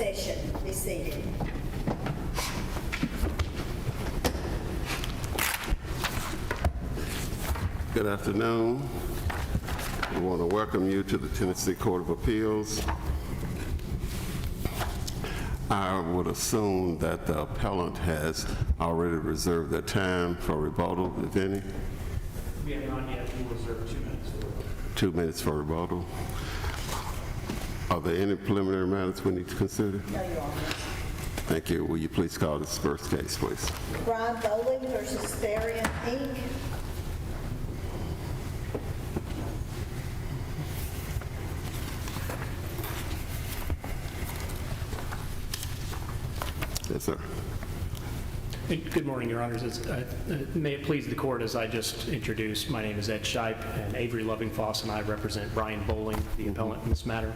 session. Be seated. Good afternoon. We want to welcome you to the Tennessee Court of Appeals. I would assume that the appellant has already reserved their time for rebuttal, if any. We have not yet. We'll reserve 2 minutes for rebuttal. 2 minutes for rebuttal. Are there any preliminary matters we need to consider? No, Your Honor. Thank you. Will you please call this first case, please? Bolling versus Spireon, Inc. Yes, sir. Good morning, Your Honors. May it please the Court, as I just introduced, my name is Ed Shipe, and Avery Lovingfoss and I represent Brian Bolling, the appellant in this matter.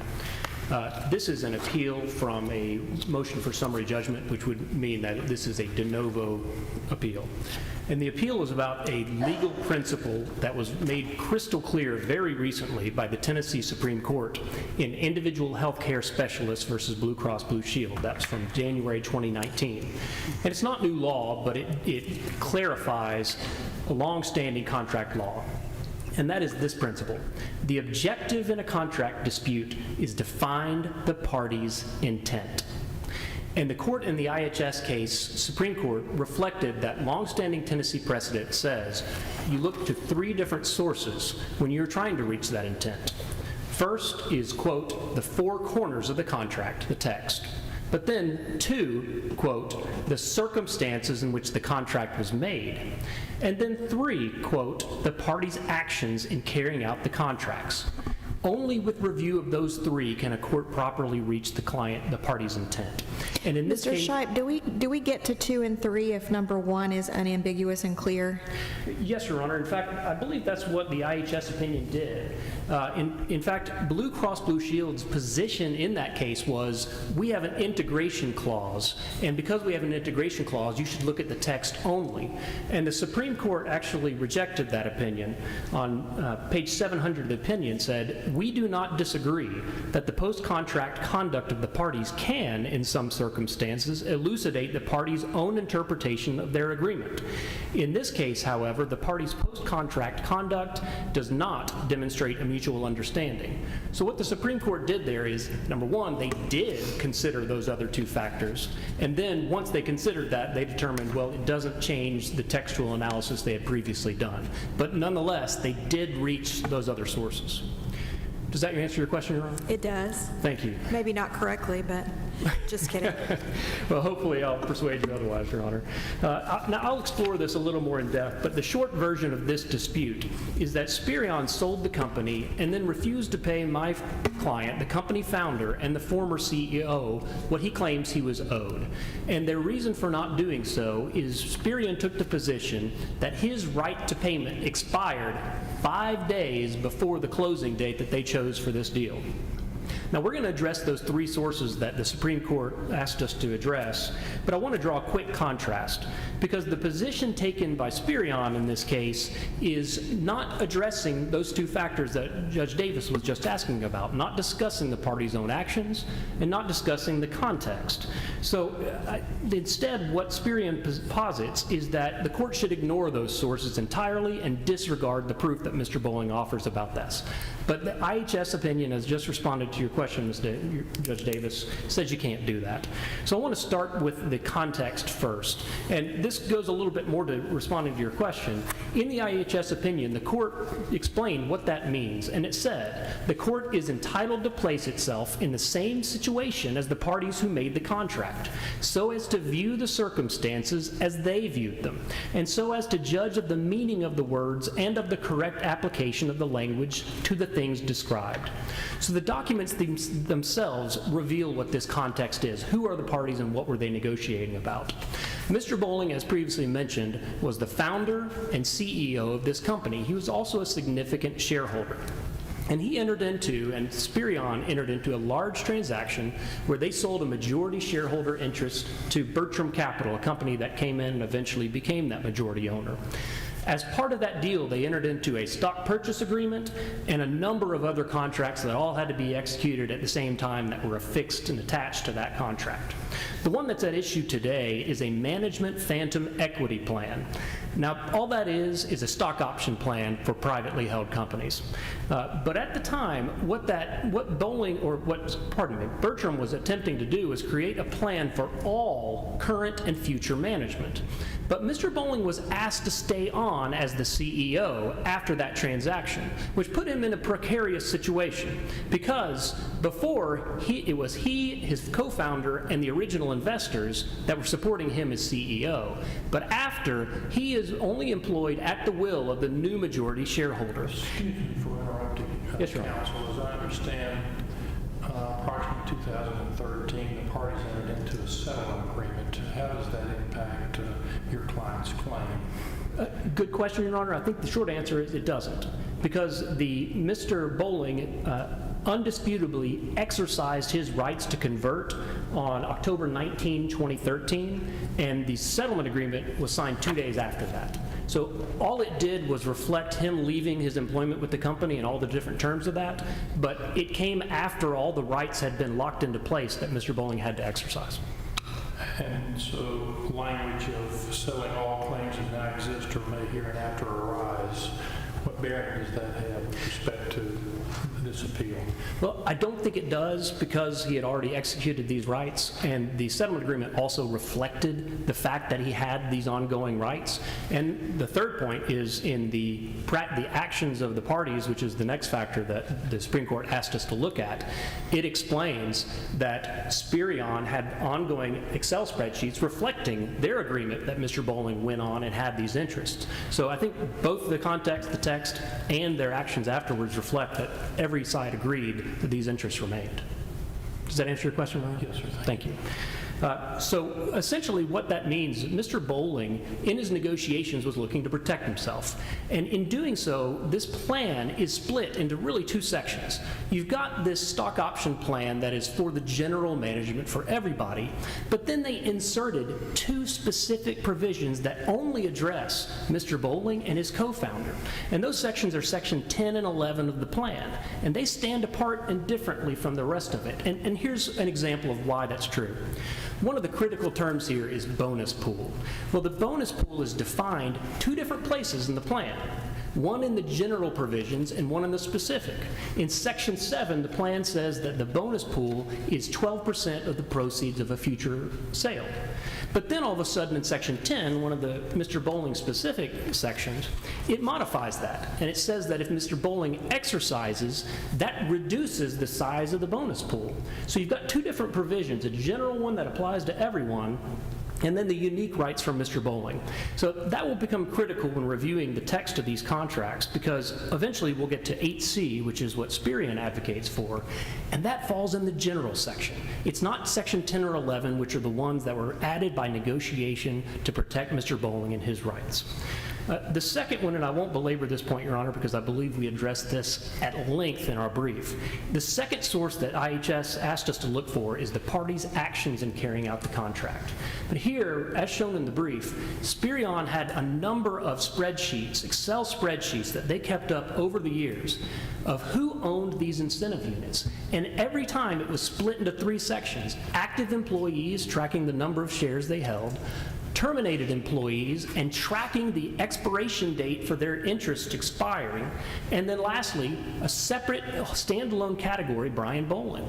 This is an appeal from a motion for summary judgment, which would mean that this is a de novo appeal. And the appeal is about a legal principle that was made crystal clear very recently by the Tennessee Supreme Court in Individual Healthcare Specialists versus Blue Cross Blue Shield. That's from January 2019. And it's not new law, but it clarifies a long-standing contract law. And that is this principle. The objective in a contract dispute is to find the party's intent. And the court in the IHS case, Supreme Court, reflected that longstanding Tennessee precedent says you look to 3 different sources when you're trying to reach that intent. First is, quote, the 4 corners of the contract, the text. But then 2, quote, the circumstances in which the contract was made. And then 3, quote, the party's actions in carrying out the contracts. Only with review of those 3 can a court properly reach the party's intent. And in this case, Mr. Shipe, do we get to 2 and 3 if number 1 is unambiguous and clear? Yes, Your Honor. In fact, I believe that's what the IHS opinion did. In fact, Blue Cross Blue Shield's position in that case was we have an integration clause, and because we have an integration clause, you should look at the text only. And the Supreme Court actually rejected that opinion. On page 700 of the opinion said, we do not disagree that the post-contract conduct of the parties can, in some circumstances, elucidate the party's own interpretation of their agreement. In this case, however, the party's post-contract conduct does not demonstrate a mutual understanding. So what the Supreme Court did there is, number 1, they did consider those other 2 factors, and then once they considered that, they determined, well, it doesn't change the textual analysis they had previously done. But nonetheless, they did reach those other sources. Does that answer your question, Your Honor? It does. Thank you. Maybe not correctly, but just kidding. Well, hopefully I'll persuade you otherwise, Your Honor. Now, I'll explore this a little more in depth, but the short version of this dispute is that Spireon sold the company and then refused to pay my client, the company founder, and the former CEO, what he claims he was owed. And their reason for not doing so is Spireon took the position that his right to payment expired 5 days before the closing date that they chose for this deal. Now, we're going to address those 3 sources that the Supreme Court asked us to address, but I want to draw a quick contrast because the position taken by Spireon in this case is not addressing those 2 factors that Judge Davis was just asking about, not discussing the party's own actions and not discussing the context. So instead, what Spireon posits is that the court should ignore those sources entirely and disregard the proof that Mr. Bolling offers about this. But the IHS opinion has just responded to your question, Judge Davis, says you can't do that. So I want to start with the context first. And this goes a little bit more to responding to your question. In the IHS opinion, the court explained what that means. And it said, the court is entitled to place itself in the same situation as the parties who made the contract, so as to view the circumstances as they viewed them, and so as to judge of the meaning of the words and of the correct application of the language to the things described. So the documents themselves reveal what this context is. Who are the parties and what were they negotiating about? Mr. Bolling, as previously mentioned, was the founder and CEO of this company. He was also a significant shareholder. And he entered into, and Spireon entered into a large transaction where they sold a majority shareholder interest to Bertram Capital, a company that came in and eventually became that majority owner. As part of that deal, they entered into a stock purchase agreement and a number of other contracts that all had to be executed at the same time that were affixed and attached to that contract. The one that's at issue today is a management phantom equity plan. Now, all that is a stock option plan for privately held companies. But at the time, what Bertram was attempting to do was create a plan for all current and future management. But Mr. Bolling was asked to stay on as the CEO after that transaction, which put him in a precarious situation because before it was he, his co-founder, and the original investors that were supporting him as CEO. But after, he is only employed at the will of the new majority shareholder. Excuse me for interrupting you, Yes, Your Honor. Counsel. As I understand, approximately 2013, the parties entered into a settlement agreement. How does that impact your client's claim? Good question, Your Honor. I think the short answer is it doesn't, because Mr. Bolling undisputably exercised his rights to convert on October 19, 2013, and the settlement agreement was signed 2 days after that. So all it did was reflect him leaving his employment with the company and all the different terms of that, but it came after all the rights had been locked into place that Mr. Bolling had to exercise. And so language of selling all claims that now exist or may hereinafter arise, what bearing does that have with respect to this appeal? Well, I don't think it does, because he had already executed these rights, and the settlement agreement also reflected the fact that he had these ongoing rights. And the third point is in the actions of the parties, which is the next factor that the Supreme Court asked us to look at. It explains that Spireon had ongoing Excel spreadsheets reflecting their agreement that Mr. Bolling went on and had these interests. So I think both the context, the text, and their actions afterwards reflect that every side agreed that these interests remained. Does that answer your question, Ron? Yes, sir. Thank you. So essentially what that means is Mr. Bolling, in his negotiations, was looking to protect himself. And in doing so, this plan is split into really two sections. You've got this stock option plan that is for the general management for everybody, but then they inserted two specific provisions that only address Mr. Bolling and his co-founder. And those sections are section 10 and 11 of the plan. And they stand apart and differently from the rest of it. And here's an example of why that's true. One of the critical terms here is bonus pool. Well, the bonus pool is defined two different places in the plan. One in the general provisions and one in the specific. In section 7, the plan says that the bonus pool is 12% of the proceeds of a future sale. But then all of a sudden in section 10, one of the Mr. Bolling specific sections, it modifies that. And it says that if Mr. Bolling exercises, that reduces the size of the bonus pool. So you've got two different provisions, a general one that applies to everyone, and then the unique rights from Mr. Bolling. So that will become critical when reviewing the text of these contracts, because eventually we'll get to 8C, which is what Spireon advocates for, and that falls in the general section. It's not section 10 or 11, which are the ones that were added by negotiation to protect Mr. Bolling and his rights. The second one, and I won't belabor this point, Your Honor, because I believe we addressed this at length in our brief. The second source that IHS asked us to look for is the parties' actions in carrying out the contract. But here, as shown in the brief, Spireon had a number of spreadsheets, Excel spreadsheets, that they kept up over the years of who owned these incentive units. And every time it was split into three sections: active employees tracking the number of shares they held, terminated employees and tracking the expiration date for their interest expiring, and then lastly, a separate standalone category, Brian Bolling.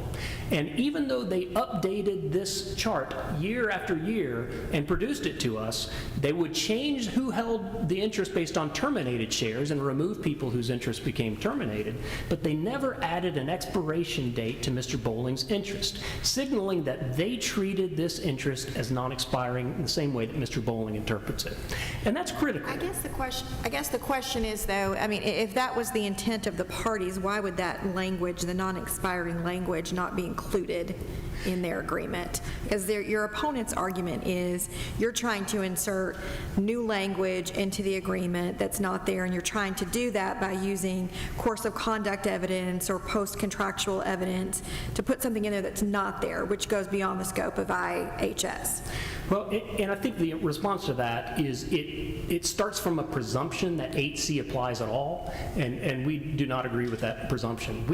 And even though they updated this chart year after year and produced it to us, they would change who held the interest based on terminated shares and remove people whose interest became terminated, but they never added an expiration date to Mr. Bolling's interest, signaling that they treated this interest as non-expiring in the same way that Mr. Bolling interprets it. And that's critical. I guess the question is, though, I mean, if that was the intent of the parties, why would that language, the non-expiring language, not be included in their agreement? Because your opponent's argument is you're trying to insert new language into the agreement that's not there, and you're trying to do that by using course of conduct evidence or post-contractual evidence to put something in there that's not there, which goes beyond the scope of IHS. Well, and I think the response to that is it starts from a presumption that 8C applies at all, and we do not agree with that presumption.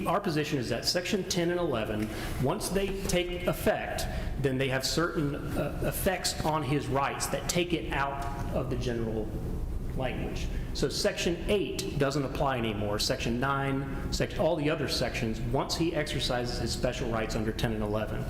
Our position is that Section 10 and 11, once they take effect, then they have certain effects on his rights that take it out of the general language. So Section 8 doesn't apply anymore. Section 9, all the other sections, once he exercises his special rights under 10 and 11.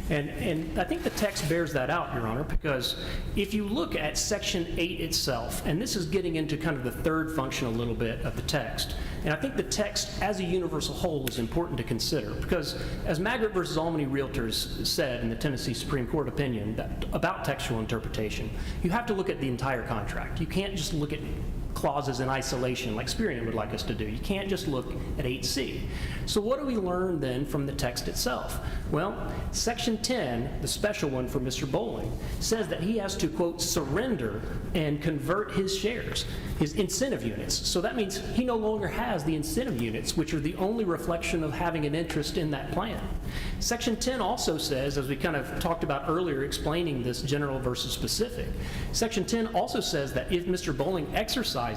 And I think the text bears that out, Your Honor, because if you look at Section 8 itself, and this is getting into kind of the third function a little bit of the text, and I think the text as a universal whole is important to consider, because as Maggart versus Albany Realtors said in the Tennessee Supreme Court opinion about textual interpretation, you have to look at the entire contract. You can't just look at clauses in isolation like Spireon would like us to do. You can't just look at 8C. So what do we learn then from the text itself? Well, Section 10, the special one for Mr. Bolling, says that he has to, quote, surrender and convert his shares, his incentive units. So that means he no longer has the incentive units, which are the only reflection of having an interest in that plan. Section 10 also says, as we kind of talked about earlier explaining this general versus specific, Section 10 also says that if Mr. Bolling exercises,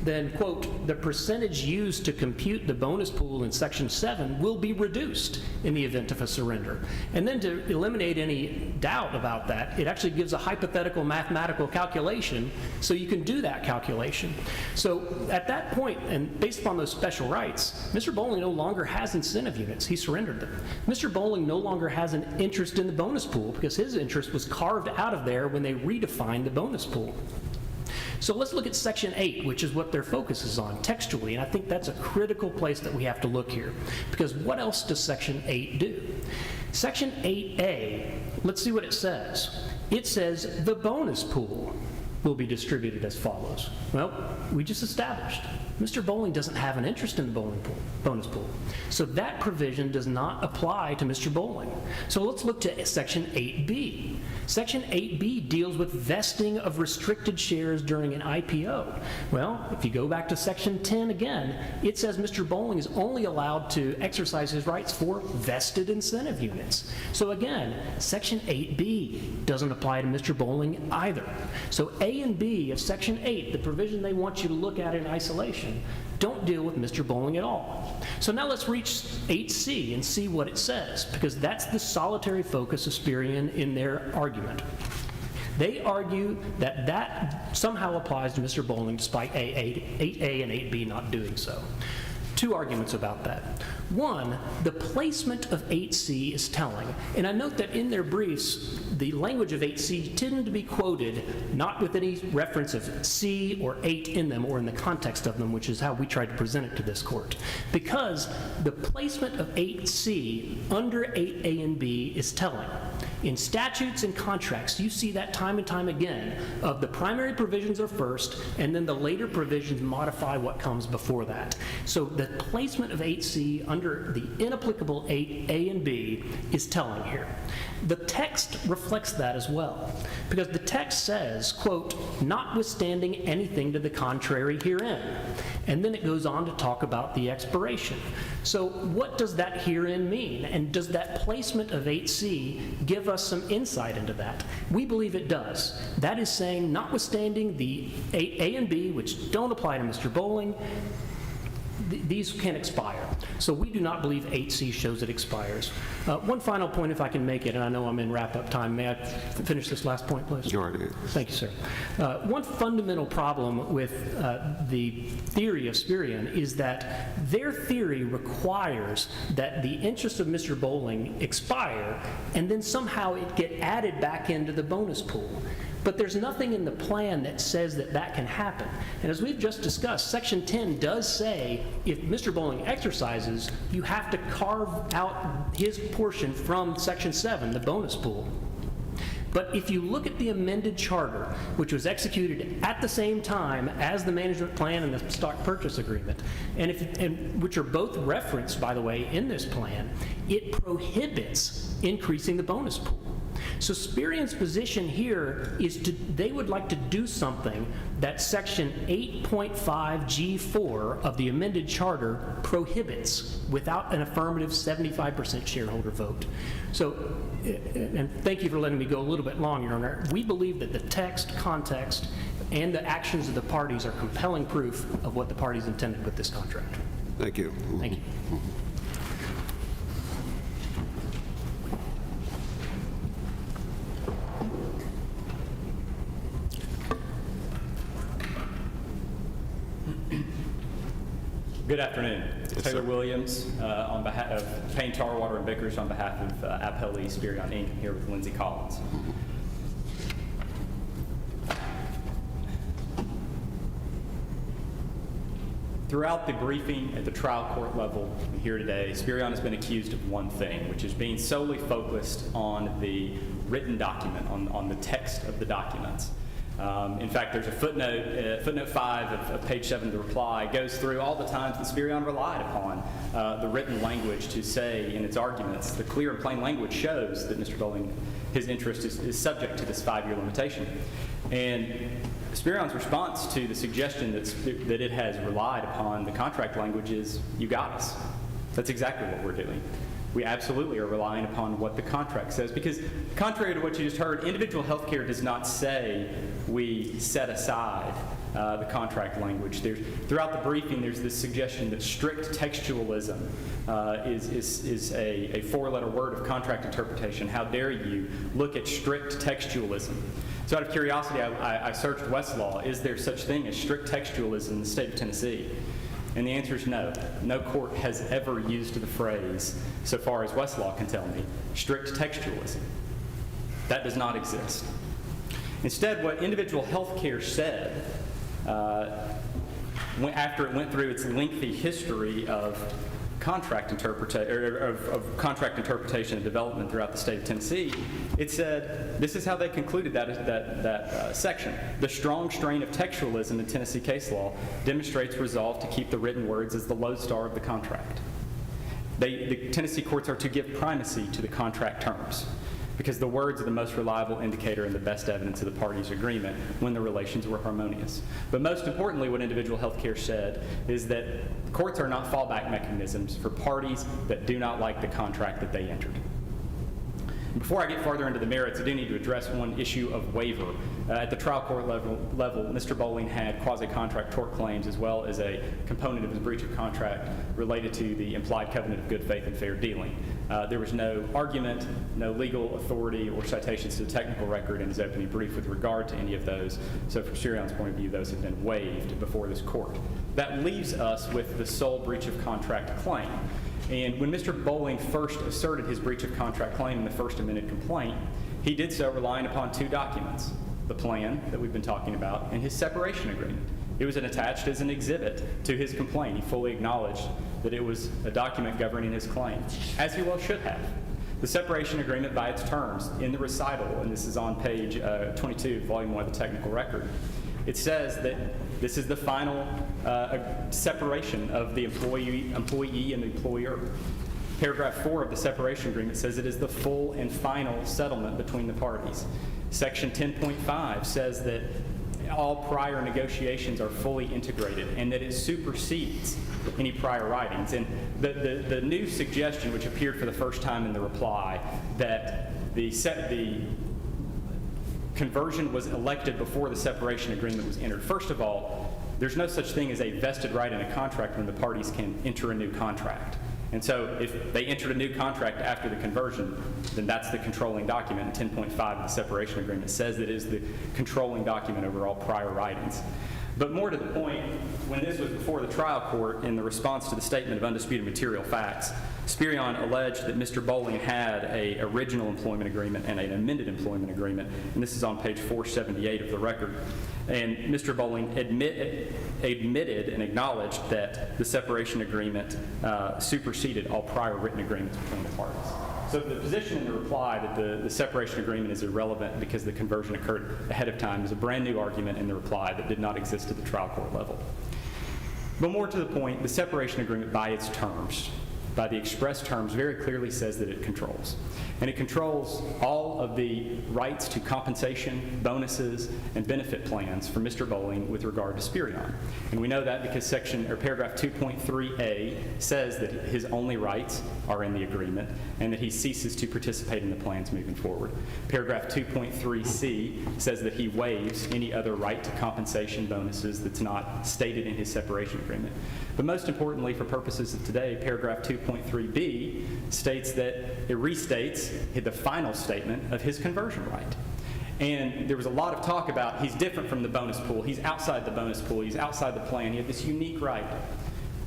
then, quote, the percentage used to compute the bonus pool in Section 7 will be reduced in the event of a surrender. And then to eliminate any doubt about that, it actually gives a hypothetical mathematical calculation so you can do that calculation. So at that point, and based upon those special rights, Mr. Bolling no longer has incentive units. He surrendered them. Mr. Bolling no longer has an interest in the bonus pool because his interest was carved out of there when they redefined the bonus pool. So let's look at Section 8, which is what their focus is on textually, and I think that's a critical place that we have to look here, because what else does Section 8 do? Section 8A, let's see what it says. It says the bonus pool will be distributed as follows. Well, we just established Mr. Bolling doesn't have an interest in the bonus pool. So that provision does not apply to Mr. Bolling. So let's look to Section 8B. Section 8B deals with vesting of restricted shares during an IPO. Well, if you go back to Section 10 again, it says Mr. Bolling is only allowed to exercise his rights for vested incentive units. So again, Section 8B doesn't apply to Mr. Bolling either. So A and B of Section 8, the provision they want you to look at in isolation, don't deal with Mr. Bolling at all. So now let's reach 8C and see what it says, because that's the solitary focus of Spireon in their argument. They argue that that somehow applies to Mr. Bolling despite 8A and 8B not doing so. Two arguments about that. One, the placement of 8C is telling. And I note that in their briefs, the language of 8C tended to be quoted not with any reference of C or 8 in them or in the context of them, which is how we tried to present it to this court. Because the placement of 8C under 8A and B is telling. In statutes and contracts, you see that time and time again of the primary provisions are first, and then the later provisions modify what comes before that. So the placement of 8C under the inapplicable 8A and B is telling here. The text reflects that as well, because the text says, quote, notwithstanding anything to the contrary herein. And then it goes on to talk about the expiration. So what does that herein mean? And does that placement of 8C give us some insight into that? We believe it does. That is saying, notwithstanding the 8A and B, which don't apply to Mr. Bolling, these can expire. So we do not believe 8C shows it expires. One final point, if I can make it, and I know I'm in wrap-up time. May I finish this last point, please? Go ahead. Thank you, sir. One fundamental problem with the theory of Spireon is that their theory requires that the interest of Mr. Bolling expire and then somehow it get added back into the bonus pool. But there's nothing in the plan that says that that can happen. And as we've just discussed, Section 10 does say if Mr. Bolling exercises, you have to carve out his portion from Section 7, the bonus pool. But if you look at the amended charter, which was executed at the same time as the management plan and the stock purchase agreement, and which are both referenced, by the way, in this plan, it prohibits increasing the bonus pool. So Spirion's position here is they would like to do something that Section 8.5G4 of the amended charter prohibits without an affirmative 75% shareholder vote. So, and thank you for letting me go a little bit long, Your Honor. We believe that the text, context, and the actions of the parties are compelling proof of what the parties intended with this contract. Thank you. Thank you. Good afternoon. Taylor Williams on behalf of Payne, Tarwater, and Vickers on behalf of Appellee Spireon Inc. I'm here with Lindsay Collins. Throughout the briefing at the trial court level here today, Spireon has been accused of one thing, which is being solely focused on the written document, on the text of the documents. In fact, there's a footnote 5 of page 7 of the reply goes through all the times that Spireon relied upon the written language to say in its arguments. The clear and plain language shows that Mr. Bolling, his interest is subject to this 5-year limitation. And Spireon's response to the suggestion that it has relied upon the contract language is, you got us. That's exactly what we're doing. We absolutely are relying upon what the contract says, because contrary to what you just heard, individual health care does not say we set aside the contract language. Throughout the briefing, there's this suggestion that strict textualism is a 4-letter word of contract interpretation. How dare you look at strict textualism? So out of curiosity, I searched Westlaw. Is there such thing as strict textualism in the state of Tennessee? And the answer is no. No court has ever used the phrase, so far as Westlaw can tell me, strict textualism. That does not exist. Instead, what individual health care said, after it went through its lengthy history of contract interpretation and development throughout the state of Tennessee, it said, this is how they concluded that section. The strong strain of textualism in Tennessee case law demonstrates resolve to keep the written words as the lodestar of the contract. The Tennessee courts are to give primacy to the contract terms, because the words are the most reliable indicator and the best evidence of the parties' agreement when the relations were harmonious. But most importantly, what individual health care said is that courts are not fallback mechanisms for parties that do not like the contract that they entered. Before I get farther into the merits, I do need to address one issue of waiver. At the trial court level, Mr. Bolling had quasi-contract tort claims as well as a component of his breach of contract related to the implied covenant of good faith and fair dealing. There was no argument, no legal authority or citations to the technical record in his opening brief with regard to any of those. So from Spirion's point of view, those have been waived before this court. That leaves us with the sole breach of contract claim. And when Mr. Bolling first asserted his breach of contract claim in the first amended complaint, he did so relying upon 2 documents, the plan that we've been talking about and his separation agreement. It was attached as an exhibit to his complaint. He fully acknowledged that it was a document governing his claim, as he well should have. The separation agreement by its terms in the recital, and this is on page 22, volume 1 of the technical record, it says that this is the final separation of the employee and the employer. Paragraph 4 of the separation agreement says it is the full and final settlement between the parties. Section 10.5 says that all prior negotiations are fully integrated and that it supersedes any prior writings. And the new suggestion, which appeared for the first time in the reply, that the conversion was elected before the separation agreement was entered. First of all, there's no such thing as a vested right in a contract when the parties can enter a new contract. And so if they entered a new contract after the conversion, then that's the controlling document. And 10.5 of the separation agreement says that it is the controlling document over all prior writings. But more to the point, when this was before the trial court in the response to the statement of undisputed material facts, Spireon alleged that Mr. Bolling had an original employment agreement and an amended employment agreement, and this is on page 478 of the record. And Mr. Bolling admitted and acknowledged that the separation agreement superseded all prior written agreements between the parties. So the position in the reply that the separation agreement is irrelevant because the conversion occurred ahead of time is a brand new argument in the reply that did not exist at the trial court level. But more to the point, the separation agreement by its terms by the express terms, very clearly says that it controls. And it controls all of the rights to compensation, bonuses, and benefit plans for Mr. Bolling with regard to Spireon. And we know that because paragraph 2.3a says that his only rights are in the agreement and that he ceases to participate in the plans moving forward. Paragraph 2.3c says that he waives any other right to compensation bonuses that's not stated in his separation agreement. But most importantly, for purposes of today, paragraph 2.3b states that it restates the final statement of his conversion right. And there was a lot of talk about he's different from the bonus pool, he's outside the bonus pool, he's outside the plan, he had this unique right.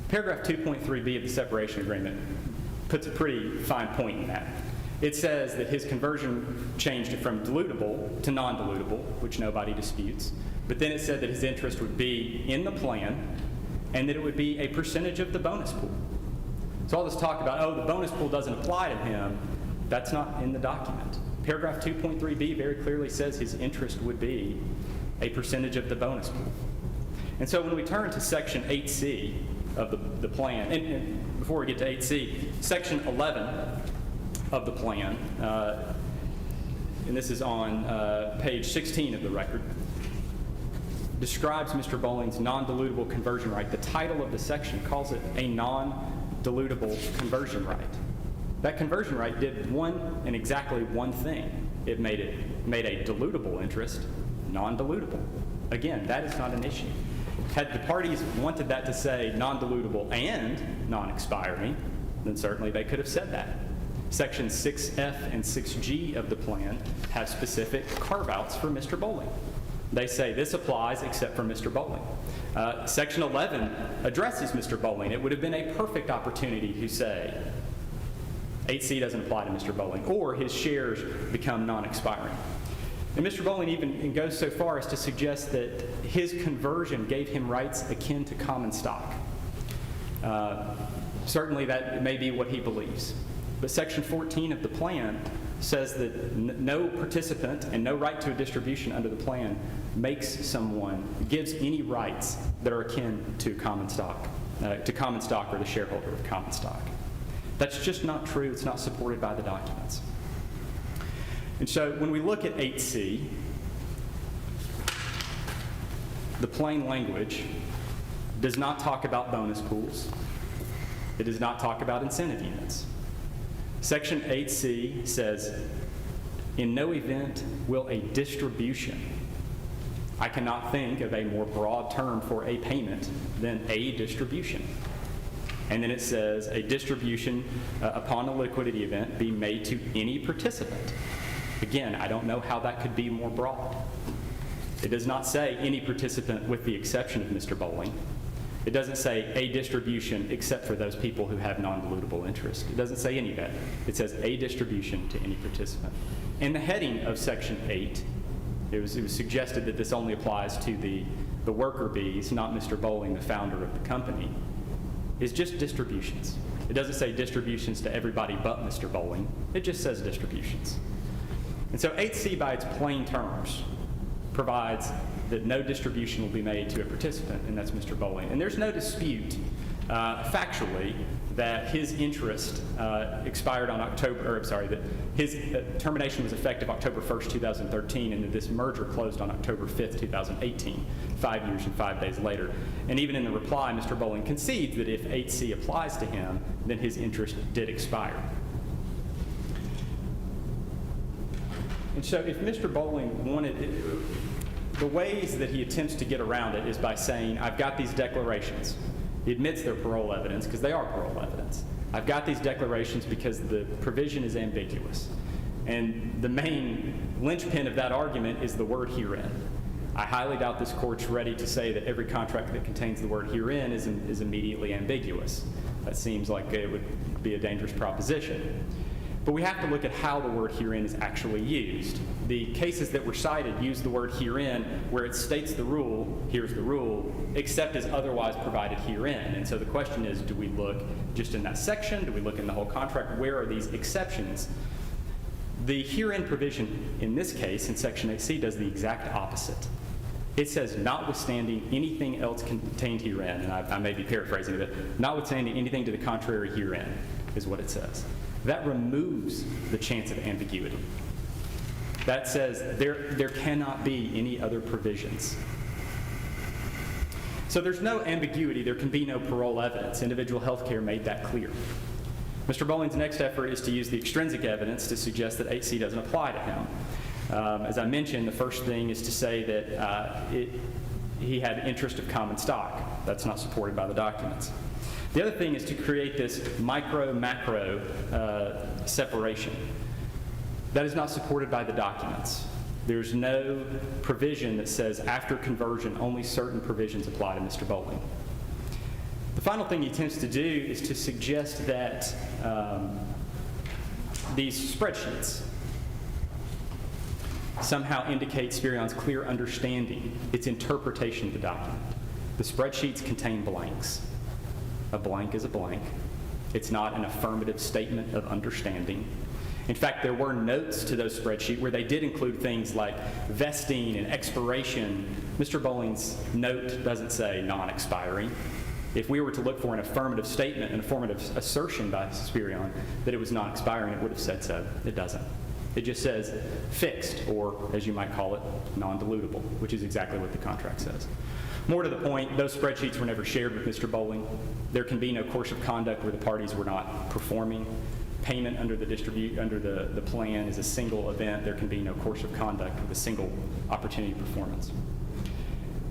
Paragraph 2.3b of the separation agreement puts a pretty fine point in that. It says that his conversion changed from dilutable to non-dilutable, which nobody disputes, but then it said that his interest would be in the plan and that it would be a percentage of the bonus pool. So all this talk about, oh, the bonus pool doesn't apply to him, that's not in the document. Paragraph 2.3b very clearly says his interest would be a percentage of the bonus pool. And so when we turn to section 8c of the plan, and before we get to 8c, section 11 of the plan, and this is on page 16 of the record, describes Mr. Bolling's non-dilutable conversion right. The title of the section calls it a non-dilutable conversion right. That conversion right did exactly one thing. It made a dilutable interest non-dilutable. Again, that is not an issue. Had the parties wanted that to say non-dilutable and non-expiring, then certainly they could have said that. Sections 6F and 6G of the plan have specific carve-outs for Mr. Bolling. They say this applies except for Mr. Bolling. Section 11 addresses Mr. Bolling. It would have been a perfect opportunity to say 8C doesn't apply to Mr. Bolling, or his shares become non-expiring. And Mr. Bolling even goes so far as to suggest that his conversion gave him rights akin to common stock. Certainly that may be what he believes. But Section 14 of the plan says that no participant and no right to a distribution under the plan gives any rights that are akin to common stock or the shareholder of common stock. That's just not true. It's not supported by the documents. And so when we look at 8C, the plain language does not talk about bonus pools. It does not talk about incentive units. Section 8C says, in no event will a distribution. I cannot think of a more broad term for a payment than a distribution. And then it says, a distribution upon a liquidity event be made to any participant. Again, I don't know how that could be more broad. It does not say any participant with the exception of Mr. Bolling. It doesn't say a distribution except for those people who have non-dilutable interest. It doesn't say any of that. It says a distribution to any participant. In the heading of Section 8, it was suggested that this only applies to the worker bees, not Mr. Bolling, the founder of the company. It's just distributions. It doesn't say distributions to everybody but Mr. Bolling. It just says distributions. And so 8C by its plain terms provides that no distribution will be made to a participant, and that's Mr. Bolling. And there's no dispute factually that his interest expired on that his termination was effective October 1st, 2013, and that this merger closed on October 5th, 2018, 5 years and 5 days later. And even in the reply, Mr. Bolling concedes that if 8C applies to him, then his interest did expire. And so if Mr. Bolling wanted, the ways that he attempts to get around it is by saying, I've got these declarations. He admits they're parole evidence because they are parole evidence. I've got these declarations because the provision is ambiguous. And the main linchpin of that argument is the word herein. I highly doubt this court's ready to say that every contract that contains the word herein is immediately ambiguous. That seems like it would be a dangerous proposition. But we have to look at how the word herein is actually used. The cases that were cited use the word herein where it states the rule, here's the rule, except as otherwise provided herein. And so the question is, do we look just in that section? Do we look in the whole contract? Where are these exceptions? The herein provision in this case, in Section 8C, does the exact opposite. It says, notwithstanding anything else contained herein, and I may be paraphrasing it, notwithstanding anything to the contrary herein. is what it says. That removes the chance of ambiguity. That says there cannot be any other provisions. So there's no ambiguity, there can be no parole evidence. Individual health care made that clear. Mr. Bolling's next effort is to use the extrinsic evidence to suggest that 8C doesn't apply to him. As I mentioned, the first thing is to say that he had interest of common stock. That's not supported by the documents. The other thing is to create this micro-macro separation. That is not supported by the documents. There's no provision that says after conversion, only certain provisions apply to Mr. Bolling. The final thing he attempts to do is to suggest that these spreadsheets somehow indicate Spirion's clear understanding, its interpretation of the document. The spreadsheets contain blanks. A blank is a blank. It's not an affirmative statement of understanding. In fact, there were notes to those spreadsheets where they did include things like vesting and expiration. Mr. Bolling's note doesn't say non-expiring. If we were to look for an affirmative statement, an affirmative assertion by Spireon that it was non-expiring, it would have said so. It doesn't. It just says fixed, or as you might call it, non-dilutable, which is exactly what the contract says. More to the point, those spreadsheets were never shared with Mr. Bolling. There can be no course of conduct where the parties were not performing. Payment under the plan is a single event. There can be no course of conduct with a single opportunity performance.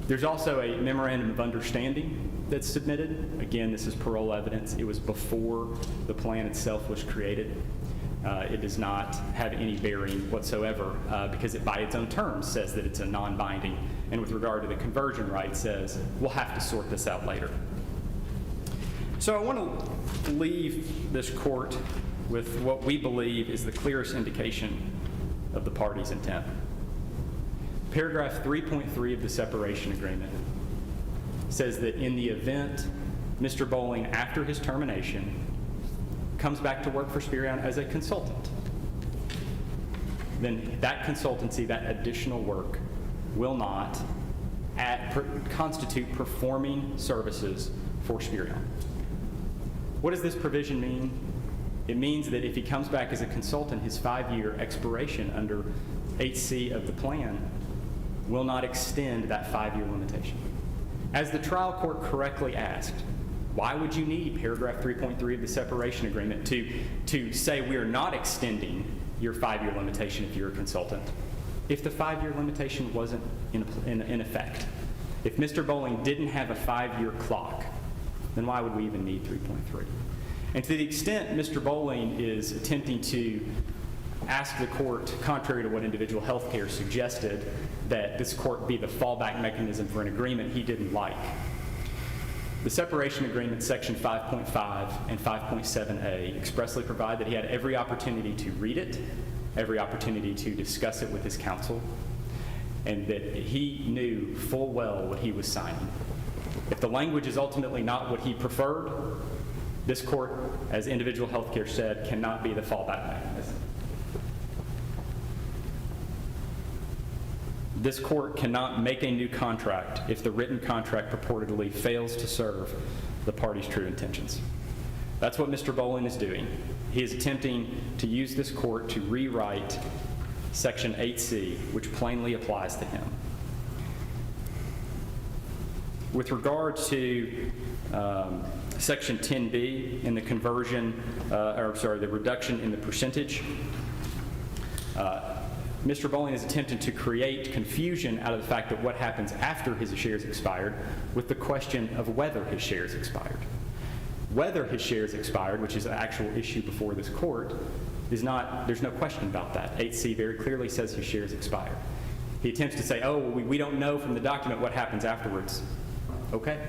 There's also a memorandum of understanding that's submitted. Again, this is parole evidence. It was before the plan itself was created. It does not have any bearing whatsoever because it by its own terms says that it's a non-binding, and with regard to the conversion right says we'll have to sort this out later. So I want to leave this court with what we believe is the clearest indication of the party's intent. Paragraph 3.3 of the separation agreement says that in the event Mr. Bolling, after his termination, comes back to work for Spireon as a consultant, then that consultancy, that additional work, will not constitute performing services for Spireon. What does this provision mean? It means that if he comes back as a consultant, his 5-year expiration under 8C of the plan will not extend that 5-year limitation. As the trial court correctly asked, why would you need paragraph 3.3 of the separation agreement to say we are not extending your 5-year limitation if you're a consultant, if the 5-year limitation wasn't in effect? If Mr. Bolling didn't have a 5-year clock, then why would we even need 3.3? And to the extent Mr. Bolling is attempting to ask the court, contrary to what individual health care suggested, that this court be the fallback mechanism for an agreement he didn't like, the separation agreement section 5.5 and 5.7a expressly provide that he had every opportunity to read it, every opportunity to discuss it with his counsel, and that he knew full well what he was signing. If the language is ultimately not what he preferred, this court, as individual health care said, cannot be the fallback mechanism. This court cannot make a new contract if the written contract purportedly fails to serve the party's true intentions. That's what Mr. Bolling is doing. He is attempting to use this court to rewrite Section 8C, which plainly applies to him. With regard to Section 10B in the conversion, the reduction in the percentage, Mr. Bolling is attempting to create confusion out of the fact that what happens after his shares expired with the question of whether his shares expired. Whether his shares expired, which is an actual issue before this court, is not, there's no question about that. 8C very clearly says his shares expired. He attempts to say, oh, well, we don't know from the document what happens afterwards. Okay,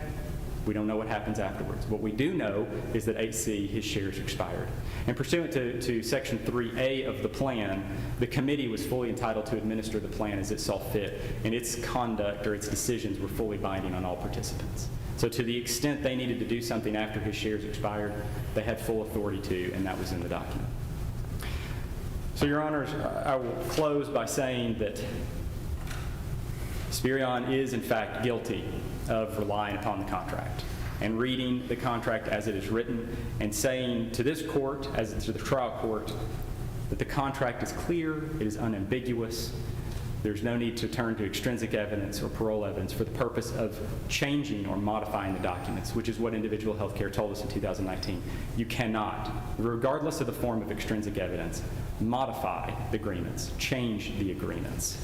we don't know what happens afterwards. What we do know is that 8C, his shares expired. And pursuant to Section 3A of the plan, the committee was fully entitled to administer the plan as it saw fit, and its conduct or its decisions were fully binding on all participants. So to the extent they needed to do something after his shares expired, they had full authority to, and that was in the document. So, Your Honors, I will close by saying that Spireon is, in fact, guilty of relying upon the contract. and reading the contract as it is written and saying to this court, as to the trial court, that the contract is clear, it is unambiguous, there's no need to turn to extrinsic evidence or parole evidence for the purpose of changing or modifying the documents, which is what Individual Healthcare told us in 2019. You cannot, regardless of the form of extrinsic evidence, modify the agreements, change the agreements.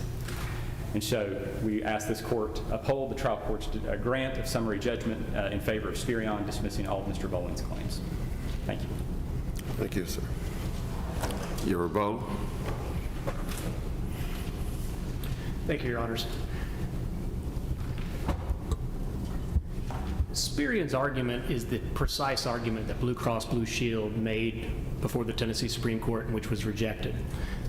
And so we ask this court uphold the trial court's grant of summary judgment in favor of Spireon, dismissing all of Mr. Bolling's claims. Thank you. Thank you, sir. Your rebuttal. Thank you, Your Honors. Spirion's argument is the precise argument that Blue Cross Blue Shield made before the Tennessee Supreme Court, and which was rejected.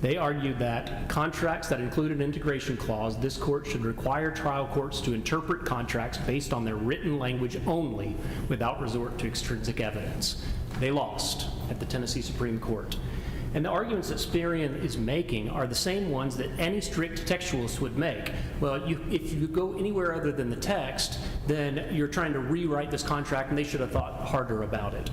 They argued that contracts that include an integration clause, this court should require trial courts to interpret contracts based on their written language only without resort to extrinsic evidence. They lost at the Tennessee Supreme Court. And the arguments that Spireon is making are the same ones that any strict textualist would make. Well, if you go anywhere other than the text, then you're trying to rewrite this contract, and they should have thought harder about it.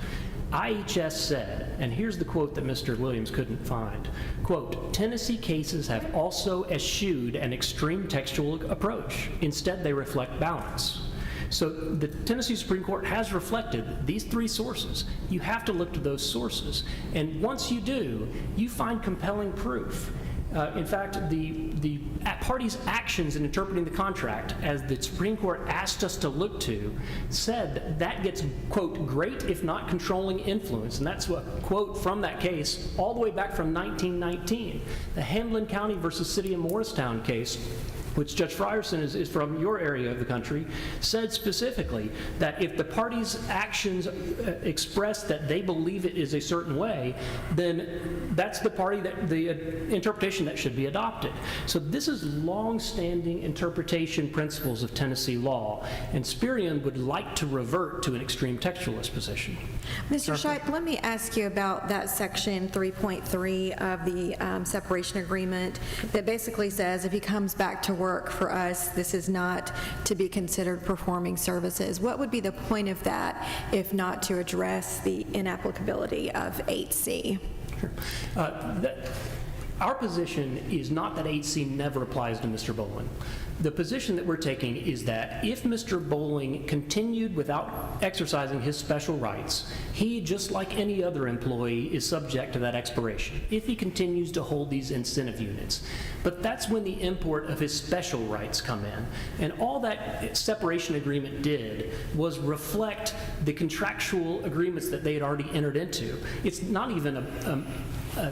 IHS said, and here's the quote that Mr. Williams couldn't find, quote, Tennessee cases have also eschewed an extreme textual approach. Instead, they reflect balance. So the Tennessee Supreme Court has reflected these three sources. You have to look to those sources. And once you do, you find compelling proof. In fact, the parties' actions in interpreting the contract, as the Supreme Court asked us to look to, said that gets, quote, great if not controlling influence. And that's a quote from that case all the way back from 1919. The Hamlin County versus City of Morristown case, which Judge Frierson is from your area of the country, said specifically that if the party's actions express that they believe it is a certain way, then that's the party that the interpretation that should be adopted. So this is long-standing interpretation principles of Tennessee law, and Spireon would like to revert to an extreme textualist position. Mr. Shipe, let me ask you about that section 3.3 of the separation agreement that basically says if he comes back to work for us, this is not to be considered performing services. What would be the point of that if not to address the inapplicability of 8C? Sure. Our position is not that 8C never applies to Mr. Bolling. The position that we're taking is that if Mr. Bolling continued without exercising his special rights, he, just like any other employee, is subject to that expiration if he continues to hold these incentive units. But that's when the import of his special rights come in. And all that separation agreement did was reflect the contractual agreements that they had already entered into. It's not even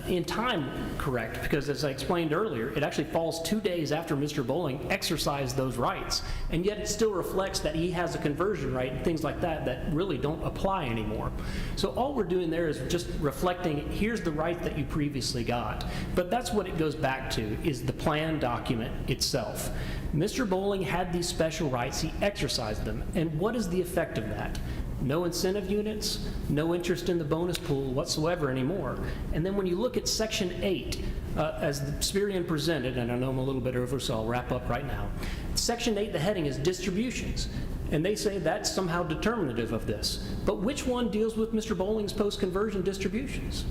in time correct, because as I explained earlier, it actually falls 2 days after Mr. Bolling exercised those rights, and yet it still reflects that he has a conversion right and things like that that really don't apply anymore. So all we're doing there is just reflecting, here's the right that you previously got. But that's what it goes back to, is the plan document itself. Mr. Bolling had these special rights, he exercised them, and what is the effect of that? No incentive units, no interest in the bonus pool whatsoever anymore. And then when you look at Section 8, as Spireon presented, and I know I'm a little bit over, so I'll wrap up right now. Section 8, the heading is distributions. And they say that's somehow determinative of this. But which one deals with Mr. Bolling's post-conversion distributions?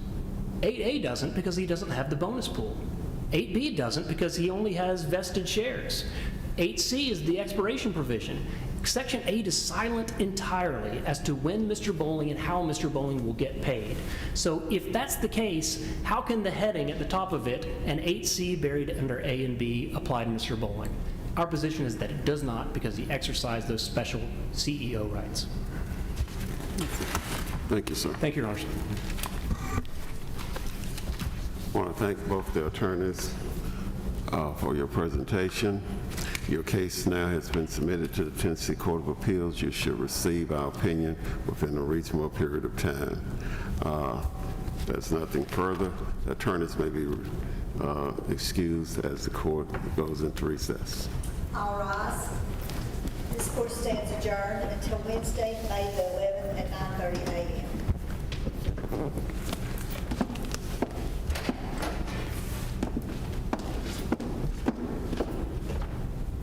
8A doesn't, because he doesn't have the bonus pool. 8B doesn't, because he only has vested shares. 8C is the expiration provision. Section 8 is silent entirely as to when Mr. Bolling and how Mr. Bolling will get paid. So if that's the case, how can the heading at the top of it and 8C buried under A and B apply to Mr. Bolling? Our position is that it does not, because he exercised those special CEO rights. Thank you, sir. Thank you, Your Honor. I want to thank both the attorneys for your presentation. Your case now has been submitted to the Tennessee Court of Appeals. You should receive our opinion within a reasonable period of time. There's nothing further. The attorneys may be excused as the court goes into recess. All rise. This court stands adjourned until Wednesday, May the 11th at 9:30 a.m.